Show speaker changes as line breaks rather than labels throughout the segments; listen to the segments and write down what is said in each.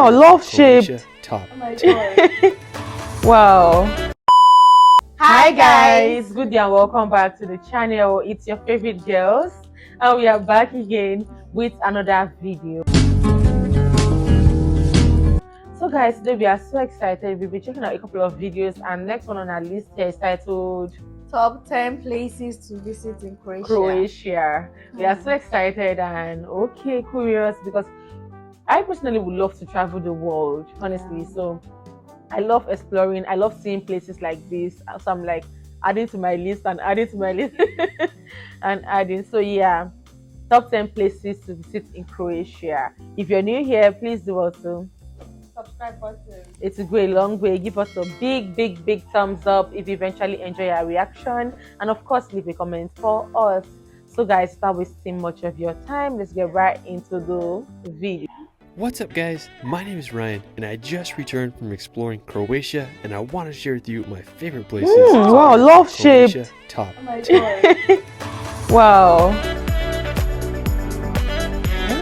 Wow, love shape.
Top.
Oh my god.
Wow. Hi guys, good day and welcome back to the channel. It's your favorite girls and we are back again with another video. So guys, today we are so excited. We'll be checking out a couple of videos, and next one on our list here is titled
Top 10 places to visit in
Croatia. We are so excited and curious because I personally would love to travel the world, honestly. So I love exploring. I love seeing places like this. So I'm like adding to my list and adding to my list and adding. So yeah, top 10 places to visit in Croatia. If you're new here, please do also
subscribe button.
It will go a long way. Give us a big thumbs up if you eventually enjoy our reaction, and of course leave a comment for us. So guys, without wasting much of your time, let's get right into the video.
What's up guys, my name is Ryan and I just returned from exploring Croatia and I want to share with you my favorite places.
Wow, love
Croatia,
shaped.
top.
Oh my god.
Wow.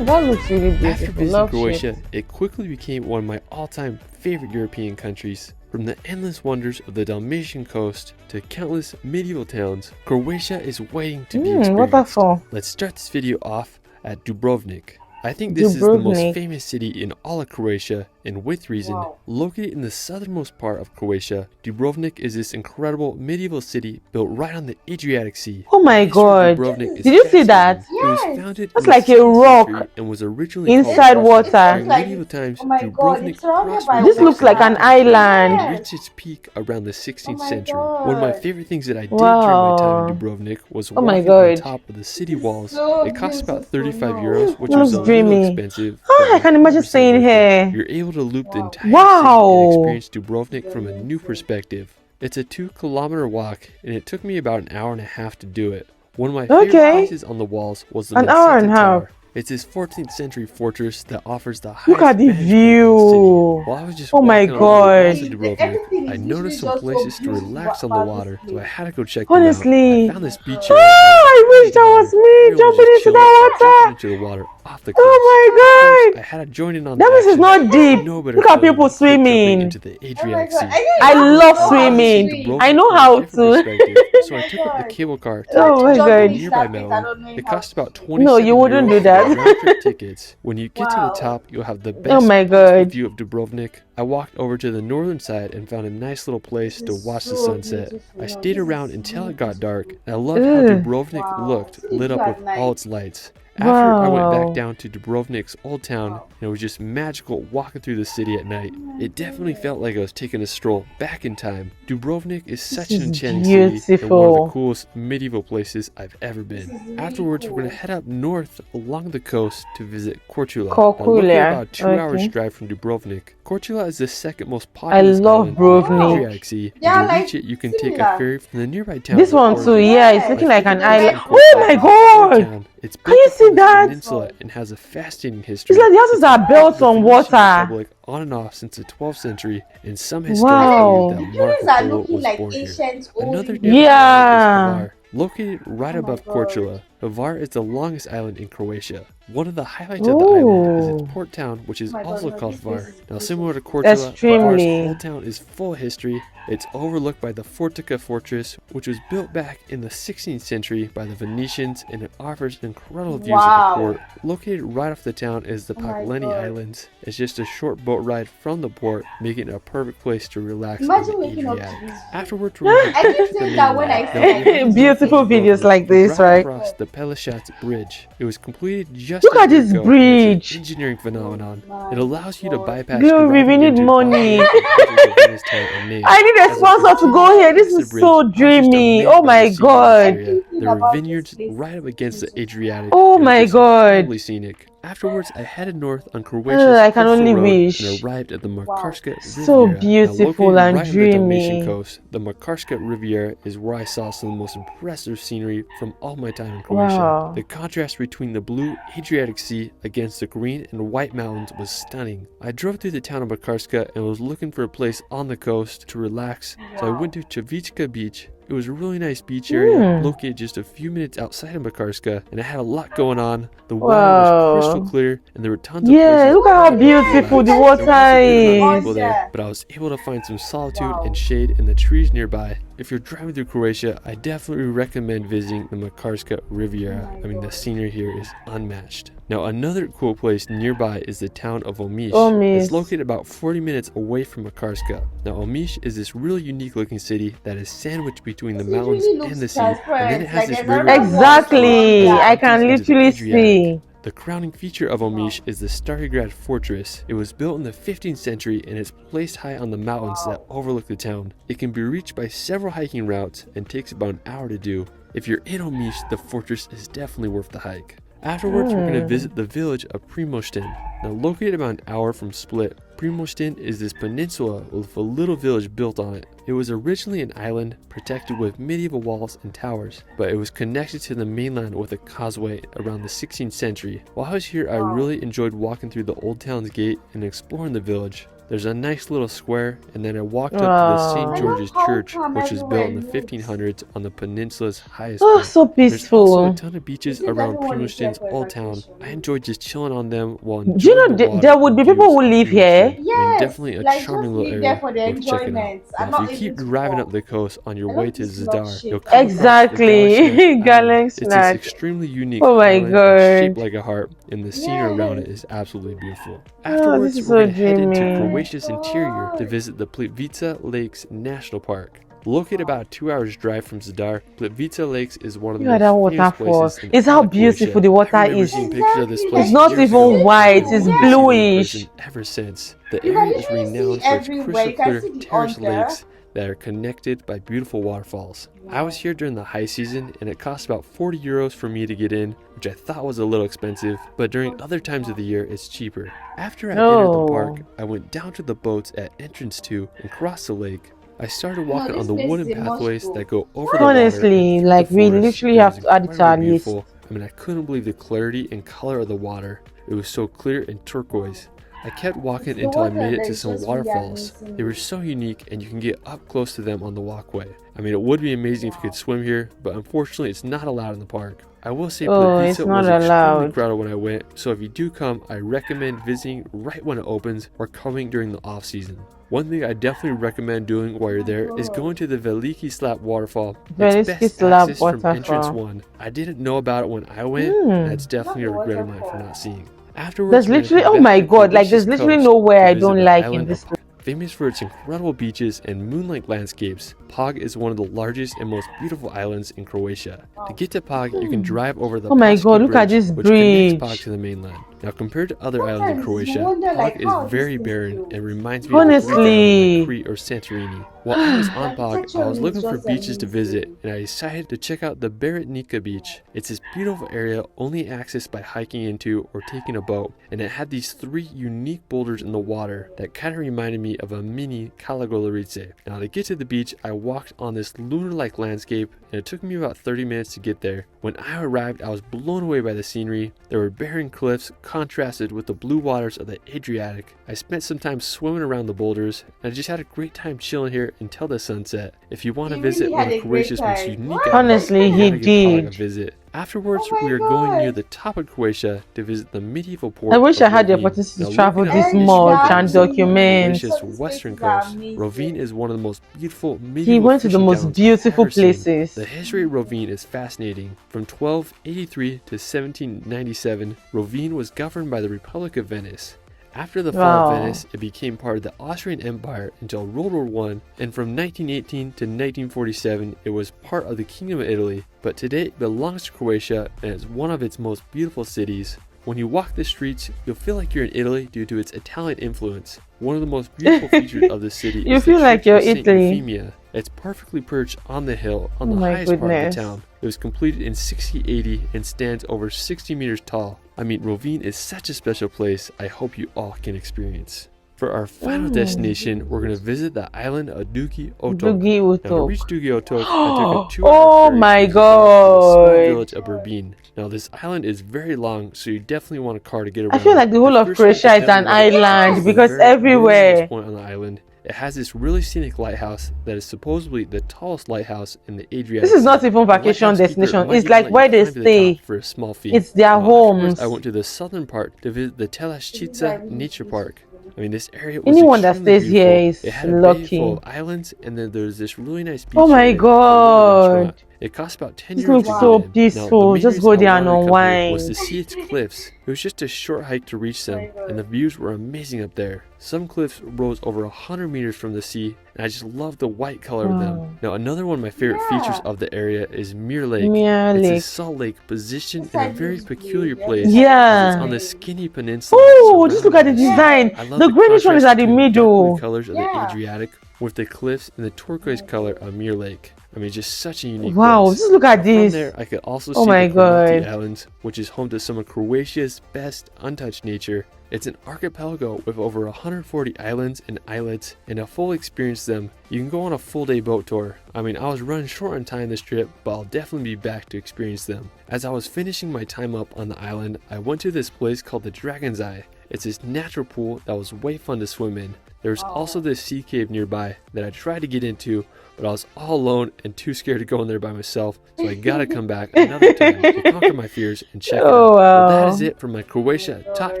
That looks really beautiful.
After visiting
love
Croatia,
shaped.
it quickly became one of my all-time favorite European countries. From the endless wonders of the Dalmatian coast to countless medieval towns, Croatia is waiting to be experienced.
Waterfall.
Let's start this video off at Dubrovnik. I think this is the most famous city in all of Croatia, and with reason.
Wow.
Located in the southernmost part of Croatia, Dubrovnik is this incredible medieval city built right on the Adriatic Sea.
Oh my god. Did you see that?
It was founded
That's
in
like
the
a
7th
rock
century and was originally
inside
called
water.
During
Like-
medieval times,
oh my god,
Dubrovnik
it's surrounded by
This looks like an island.
Yes.
reached its peak around the 16th
Oh my
century. One of my
God.
favorite things that I did during my time
Wow.
in Dubrovnik was
Oh my
walking on
God.
top of the city walls.
So
It cost about
beautiful.
35 euros, which
It
was
looks
a little
dreamy.
expensive.
Oh, I
but
can imagine
100%
staying
worth it.
here.
You're able to loop the
Wow.
entire
Wow.
city and experience Dubrovnik from a new perspective. It's a 2-kilometer walk, and it took me about an hour and a half to do it. One of my favorite places on the walls was the
An hour and a
Meseta
half.
Tower. It's this 14th century fortress that offers the highest
Look at the
vantage point in the
view.
city. While I was just
Oh my
walking along the walls of
God.
Dubrovnik,
Everything
I
is
noticed some
usually
places
just
to
so
relax on
beautiful
the
about
water,
this
so I
place.
had to go check them
Honestly.
out. I found this beach area.
Oh, I wish that was me
Everyone
jumping
just
into the
chilling,
water.
jumping into the water off the coast.
Oh my
I
god.
had to join in on
That
the
means it's
action.
not deep.
No better
Look at
feeling
people
than quick jumping
swimming.
into the
Oh my
Adriatic
god.
Sea.
I love
know how to
swimming.
swim.
I know
From a
how
different
to.
perspective, so I
Oh my
took up the
God.
cable car to
Oh my
the
God.
Jumping into
nearby
that place, I
mountain.
don't know
It
how
costs
to
about
swim.
27
No, you wouldn't
euros
do
for
that.
round-trip tickets. When you get to the
Wow.
top, you'll have the best
Oh my
possible
God.
view of Dubrovnik. I walked over to the northern side and found a nice little place to
This is
watch the
so
sunset.
beautiful.
I stayed
This
around
is
until
so
it got dark,
beautiful.
and I loved how
Ugh.
Dubrovnik
Wow.
looked,
See the
lit
view
up
at
with
night.
all its lights. After I went
Wow.
back down to Dubrovnik's old town,
Wow.
and it was just magical walking through the city at night. It definitely felt like I was taking a stroll back in time. Dubrovnik is such an
is
enchanting city and one of
beautiful.
the coolest medieval places I've ever been.
This is really
Afterwards, we're
cool.
going to head up north along the coast to visit Korčula.
Korčula,
Located about 2 hours
okay.
drive from Dubrovnik. Korčula is the second most
I
populous
love
island on the
Dubrovnik.
Adriatic Sea.
They are
And to
like
reach it, you can take a
similar.
ferry from the nearby town.
This
of
one too,
Korčula.
yeah, it's
My
looking like an
favorite
island.
place in
Oh my
Korčula is
god!
the town. It's
Can you
built
see
upon this
that?
peninsula and has a fascinating history.
It's like the houses are built
The
on
Venetian
water.
Republic on and off since the 12th century, and some
Wow.
historians believe that
Buildings
Marco
are
Polo
looking
was
like
born here.
ancient old.
Another
English.
nearby
Yeah.
island is Hvar. Located right
Oh my
above
God.
Korčula, Hvar is the longest island in Croatia. One of the highlights of the island is
Ooh.
its port town, which is
Oh my God,
also
no,
called
this place
Hvar.
is
Now,
beautiful.
similar to Korčula,
Extremely.
Hvar's old town is full of history. It's overlooked by the Fortica fortress, which was built back in the 16th century by the Venetians, and it offers incredible views
Wow.
of the port. Located right off the town is the
Oh my
Pakleni
God.
Islands. It's just a short boat ride from the port, making it a perfect place to relax
Imagine
in the
waking up to
Adriatic.
this.
Afterwards, we're going
I
to
didn't think that when I
mainland.
said
Beautiful videos like this, right?
Across the Pelishatz Bridge. It was completed just
Look
a
at
year
this
ago, and
bridge.
it's an engineering phenomenon.
Oh
It allows you to
God.
bypass
Glory, we
driving
need
into
money.
popular areas of Venice and Naples.
I need a
As
sponsor to go here. This
the
is
bridge,
so
I was just
dreamy.
amazed
Oh
by
my
the scenery in this
god.
area. There were
About this
vineyards
place
right up against the
is
Adriatic.
Oh
It was
my
just
God.
incredibly scenic. Afterwards, I headed north on Croatia's
I can
coastal
only
road
wish.
and arrived at the Makarska Riviera.
So
Now,
beautiful
located
and
right on the Dalmatian
dreamy.
coast, the Makarska Riviera is where I saw some of the most impressive scenery from all my time in Croatia.
Wow.
The contrast between the blue Adriatic Sea against the green and white mountains was stunning. I drove through the town of Makarska and was looking for a place on the coast to relax, so I went to Čavička Beach. It was a really nice beach area located just a few minutes outside of Makarska, and it had a lot going on. The water was crystal
Wow.
clear, and there were tons of
Yeah,
places
look at how
to
beautiful the
relax.
water
There wasn't a good amount of
is.
people there, but I was able to find some solitude and shade in the trees nearby. If you're driving through Croatia, I definitely recommend visiting the Makarska Riviera. I mean, the scenery here is unmatched. Now, another cool place nearby is the town of Omiš. It's located about 40 minutes away from Makarska. Now, Omiš is this really unique looking city that is sandwiched between the mountains and the sea, and then it has this river.
Exactly. I can
into the
literally
Adriatic.
see.
The crowning feature of Omiš is the Starigrad fortress. It was built in the 15th century and is placed high on the mountains that overlook the town. It can be reached by several hiking routes and takes about an hour to do. If you're in Omiš, the fortress is definitely worth the hike. Afterwards, we're going to visit the village of Primošten. Now, located about an hour from Split, Primošten is this peninsula with a little village built on it. It was originally an island protected with medieval walls and towers, but it was connected to the mainland with a causeway around the 16th century. While I was here, I really enjoyed walking through the old town's gate and exploring the village. There's a nice little square, and then I walked up to the St. George's Church, which was built in the 1500s on the peninsula's highest
Oh,
point.
so
There's also
peaceful.
a ton of beaches around Primošten's old town. I enjoyed just chilling on them while
Do you
enjoying
know
the water
there would be
and
people
views
who
of
live here?
Primošten. I mean, definitely a
like,
charming
just
little
live there
area
for the
worth checking out.
enjoyment and
Now,
not
if you keep
even to
driving
walk.
up the coast on your
I
way
love
to
this
Zadar,
love
you'll
shape.
come across the
Exactly.
Galaxy
Galaxy
It's this
snack.
extremely unique
Oh my
island that's shaped
god.
like a heart, and the scenery around it is absolutely beautiful.
Oh,
Afterwards,
this is
we're
so
going to head into
dreamy.
Croatia's interior to visit the Plitvice Lakes National Park. Located about a 2 hours drive from Zadar, Plitvice Lakes is one of the
Look at that
most famous
waterfall.
places in
It's
all
how
of
beautiful
Croatia.
the water
I remember
is.
seeing pictures of this place
It's not
years
even
ago,
white,
and
it's
I've never seen it in
bluish.
person ever since. The
You can
area is
literally
renowned
see
for its
everywhere.
crystal
You can
clear
see the
terrace
under.
lakes that are connected by beautiful waterfalls. I was here during the high season, and it cost about 40 euros for me to get in, which I thought was a little expensive, but during other times of the year it's cheaper. After I entered the park, I went down to the boats at entrance 2 and crossed the lake. I started walking
this
on the
place
wooden
is a must
pathways
go.
that go over the water
Honestly,
and through
like
the
we
forest.
literally
It
have
was
to add it to our
incredibly
list.
beautiful. I mean, I couldn't believe the clarity and color of the water. It was so clear and turquoise. I kept walking until I made it to some waterfalls. They were so unique, and you can get up close to them on the walkway. I mean, it would be amazing if you could swim here, but unfortunately it's not allowed in the park. I will say Plitvice
it's
was
not
extremely
allowed.
crowded when I went, so if you do come, I recommend visiting right when it opens or coming during the off season. One thing I definitely recommend doing while you're there is going to the Veliki Slap waterfall. It's
Veliki
best
Slap
access from entrance
waterfall.
1. I didn't know about it when I went, and that's definitely a regret of mine for not seeing. Afterwards,
There's
we're gonna
literally,
head
oh
back
my
to
god, like there's
Croatia's
literally
coast
nowhere
to
I
visit
don't
the
like in
island
this.
of famous for its incredible beaches and moonlight landscapes, Pag is one of the largest and most beautiful islands in Croatia. To get to Pag, you can drive over the
Oh my
Paški
god, look at
Bridge,
this
which connects Pag
bridge.
to the mainland. Now, compared to other islands in
Sometimes you
Croatia,
wonder, like,
Pag
how
is
this
very
thing
barren
feels.
and reminds me of the Greek island
Honestly.
like Crete or Santorini. While I was on Pag, I was
Architecturally,
looking
it's
for
just
beaches to visit,
amazing.
and I decided to check out the Beretnica beach. It's this beautiful area only accessed by hiking into or taking a boat, and it had these 3 unique boulders in the water that kind of reminded me of a mini Kalagolarice. Now, to get to the beach, I walked on this lunar-like landscape, and it took me about 30 minutes to get there. When I arrived, I was blown away by the scenery. There were barren cliffs contrasted with the blue waters of the Adriatic. I spent some time swimming around the boulders, and I just had a great time chilling here until the sunset. If you want to
He
visit
really
one
had
of
a great
Croatia's most
time.
unique
What?
Honestly,
islands,
he
you gotta give Pag a
did.
visit. Afterwards,
Oh my
we are going near
God.
the top of Croatia to visit the medieval port
I wish
of
I had the
Rovin.
opportunity
Now,
to travel
looking at
this
the history
much
of
and
Rovin,
document.
Croatia's
So these
western
places are
coast,
amazing.
Rovin is one of the most beautiful
He
medieval
went to the
fishing
most
towns
beautiful
I've ever seen.
places.
The history of Rovin is fascinating. From 1283 to 1797, Rovin was governed by the Republic of Venice. After the fall
Wow.
of Venice, it became part of the Austrian Empire until World War I, and from 1918 to 1947, it was part of the Kingdom of Italy, but today it belongs to Croatia and is one of its most beautiful cities. When you walk the streets, you'll feel like you're in Italy due to its Italian influence. One of the most beautiful features of the city
You
is
feel
the
like
church
you're
of Saint
Italy.
Euphemia. It's perfectly perched on the hill on
Oh
the
my
highest part of
goodness.
the town. It was completed in 1680 and stands over 60 meters tall. I mean, Rovin is such a special place I hope you all can experience. For our final destination, we're going to visit the island of Dugi Otok.
Dugi
Now, to
Utok.
reach Dugi Otok, I took a 2-hour
Oh
ferry
my
from Zadar to the small
god.
village of Burbin. Now, this island is very long, so you definitely want a car to get around.
I feel like the whole of
first stop
Croatia is an
definitely where the
island
beach
because
the very northernmost
everywhere.
point on the island, It has this really scenic lighthouse that is supposedly the tallest lighthouse in the Adriatic.
This is not even
The
vacation
lighthouse keeper
destination.
might
It's
even
like
let
where
you
they
climb to the
stay.
top for a small fee.
It's their
Afterwards,
homes.
I went to the southern part to visit the Telashchitsa Nature Park. I mean, this area was
Anyone that
extremely
stays here
beautiful.
is
It had a bay
lucky.
full of islands, and then there's this really nice beach.
Oh my
area, a little
God.
restaurant. It cost about 10
This
euros
looks
to
so
get in.
peaceful.
Now, the main
Just
reason
go
I
there and
wanted to come here was
unwind.
to see its cliffs. It was just a short hike to reach them, and the views were amazing up there. Some cliffs rose over 100 meters from the sea, and I just love the white color of them.
Wow.
Now, another one of my favorite features of the area is Mirror Lake.
Mirror
It's a
Lake.
salt lake positioned
This
in a
side
very
looks
peculiar
blue,
place.
Yeah.
It's on the skinny peninsula.
Oh, just look at the
surrounding sea.
design.
I love
The greenish one is
contrast
at the
between
middle.
dark blue colors of the
Yeah.
Adriatic with the cliffs and the turquoise color of Mirror Lake. I mean, just such a unique
Wow,
place.
just look at
From
this.
there, I could also
Oh
see
my
the Croatia
God.
Islands, which is home to some of Croatia's best untouched nature. It's an archipelago with over 140 islands and islets, and to fully experience them, you can go on a full-day boat tour. I mean, I was running short on time this trip, but I'll definitely be back to experience them. As I was finishing my time up on the island, I went to this place called the Dragon's Eye. It's this natural pool that was way fun to swim in. There's also this sea cave nearby that I tried to get into, but I was all alone and too scared to go in there by myself, so I gotta come back another time to conquer my fears and check it out.
Oh,
Well, that
wow.
is it for my Croatia top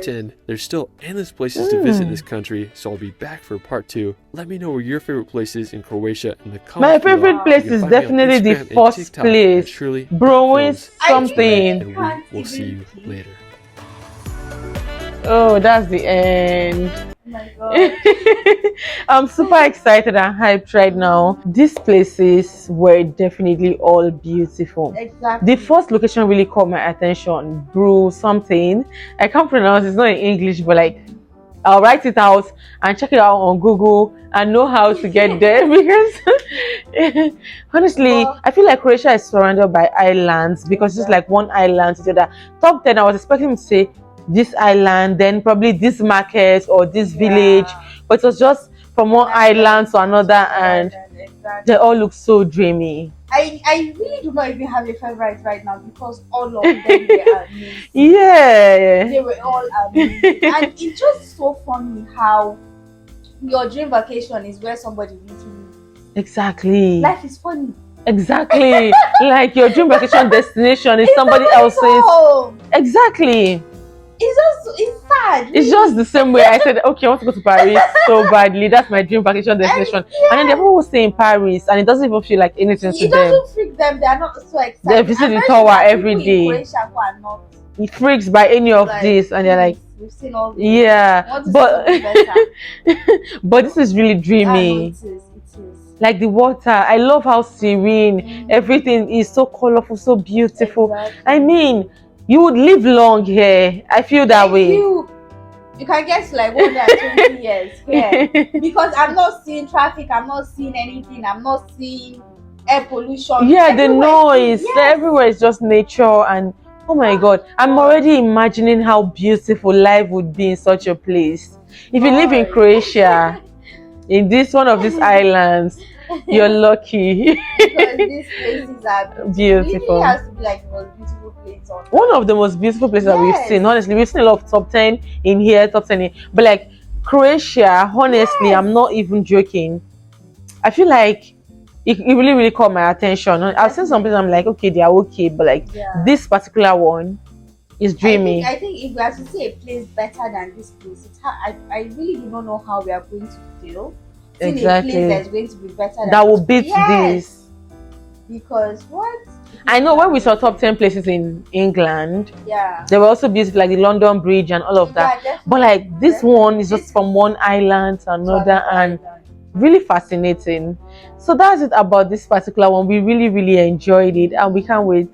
10. There's still endless places to visit in this country, so I'll be back for part 2. Let me know where your favorite place is in Croatia in the comments
My
below.
favorite place
You can
is
find me on
definitely the
Instagram and
first
TikTok at
place.
Shirley
Bro, it's
Films.
something.
And we will see you later.
Oh, that's the end.
Oh my God.
I'm super excited and hyped right now. These places were definitely all beautiful.
Exactly.
The first location really caught my attention. Brew something. I can't pronounce it. It's not in English, but like I'll write it out and check it out on Google and know how to get there because honestly, I feel like Croatia is surrounded by islands because it's like one island to the other. Top 10, I was expecting him to say this island, then probably this market or this village, but it was just from one island to another, and
Exactly.
they all look so dreamy.
I really do not even have a favorite right now because all of them were amazing.
Yeah.
They were all amazing. And it's just so funny how your dream vacation is where somebody literally
Exactly.
life is funny.
Exactly. Like your dream vacation destination is somebody else's.
home.
Exactly.
It's sad.
It's just the same way I said, okay, I want to go to Paris so badly. That's my dream vacation destination. And then the people who stay in Paris and it doesn't even feel like anything to
It
them.
doesn't freak them. They are not so excited.
They visit
I'm
the
very
tower
sure that
every
people in
day.
Croatia who are not
It freaks by any of this, and they're like,
we've seen all this.
yeah,
Want to
but
see something better.
but this is really
Ah, no,
dreamy.
it is. It is.
Like the water, I love how serene everything is, so colorful, so beautiful.
Exactly.
I mean, you would live long here. I feel that way.
You can get to like 120 years here because I'm not seeing traffic. I'm not seeing anything. I'm not seeing air pollution.
Yeah, the
Everywhere
noise,
yes.
everywhere is just nature, and oh my God, I'm already imagining how beautiful life would be in such a place. If you live in
God.
Croatia, in this one of these islands, you're lucky.
Because these places are
Beautiful.
It really has to be like the most beautiful place on
One of the most beautiful places that we've
Yes.
seen. Honestly, we've seen a lot of top 10 in here, top 10 in, but like Croatia, honestly,
Yes.
I'm not even joking. I feel like it really, really caught my attention. I've seen some places, I'm like, okay, they are okay, but like
Yeah.
this particular one is dreamy.
I think if we have to see a place better than this place, it's I really do not know how we are going to feel. Seeing
Exactly.
a place that's going to be better than
That will
this
beat
place. Yes.
this.
Because what?
I know when we saw top 10 places in England,
Yeah.
they were also beautiful, like the London Bridge and all of that.
Yeah,
But like this one is just from one island to another, and really fascinating. So that's it about this particular one. We really, really enjoyed it, and we can't wait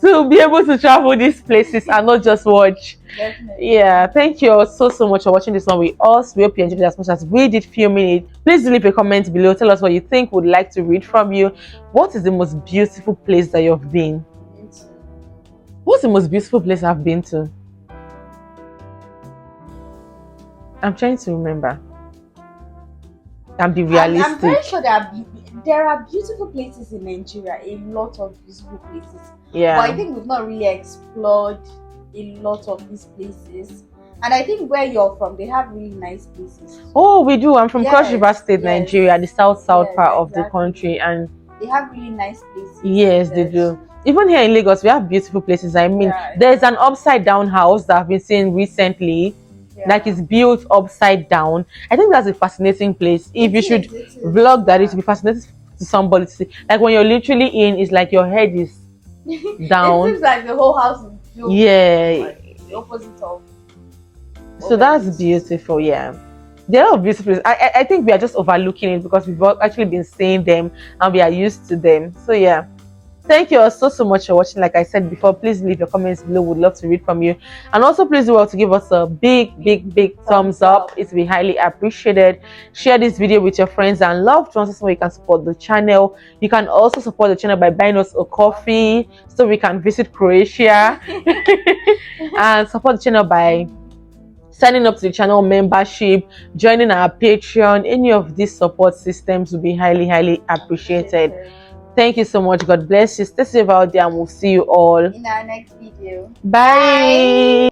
to be able to travel these places and not just watch.
Definitely.
Yeah, thank you all so much for watching this one with us. We hope you enjoyed it as much as we did filming it. Please do leave a comment below. Tell us what you think we'd like to read from you. What is the most beautiful place that you've been? What's the most beautiful place I've been to? I'm trying to remember. And be realistic.
I'm very sure there are beautiful places in Nigeria, a lot of beautiful places.
Yeah.
But I think we've not really explored a lot of these places. And I think where you're from, they have really nice places.
Oh, we do. I'm from Cross
Yes,
River State,
yes.
Nigeria, the south
Yes,
part of the
exactly.
country, and
They have really nice places.
yes, they
Yes.
do. Even here in Lagos, we have beautiful places. I mean,
Yeah,
there's an upside down house that I've been seeing recently,
yeah.
like it's built upside down. I think that's a fascinating place. If
It
you should
is, it is,
vlog that,
yeah.
it will be fascinating to somebody to see. Like when you're literally in, it's like your head is down.
It seems like the whole house is built
Yeah.
like the opposite of.
So that's beautiful. Yeah. There are beautiful places. I think we are just overlooking it because we've actually been seeing them and we are used to them. So yeah. Thank you all so much for watching. Like I said before, please leave your comments below. We'd love to read from you. And also please do well to give us a big thumbs up. It will be highly appreciated. Share this video with your friends and loved ones so we can support the channel. You can also support the channel by buying us a coffee so we can visit Croatia. And support the channel by signing up to the channel membership, joining our Patreon. Any of these support systems will be highly appreciated. Thank you so much. God bless you. Stay safe out there and we'll see you all
In our next video.
Bye.